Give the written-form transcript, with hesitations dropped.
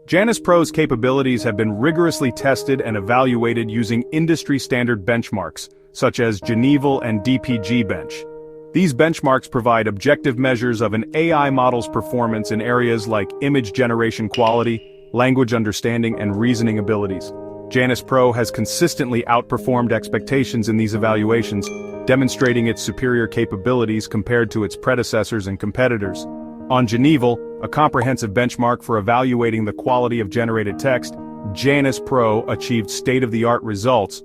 Janus Pro's capabilities have been rigorously tested and evaluated using industry-standard benchmarks, such as Geneval and DPG Bench. These benchmarks provide objective measures of an AI model's performance in areas like image generation quality, language understanding, and reasoning abilities. Janus Pro has consistently outperformed expectations in these evaluations, demonstrating its superior capabilities compared to its predecessors and competitors. On Geneval, a comprehensive benchmark for evaluating the quality of generated text, Janus Pro achieved state-of-the-art results,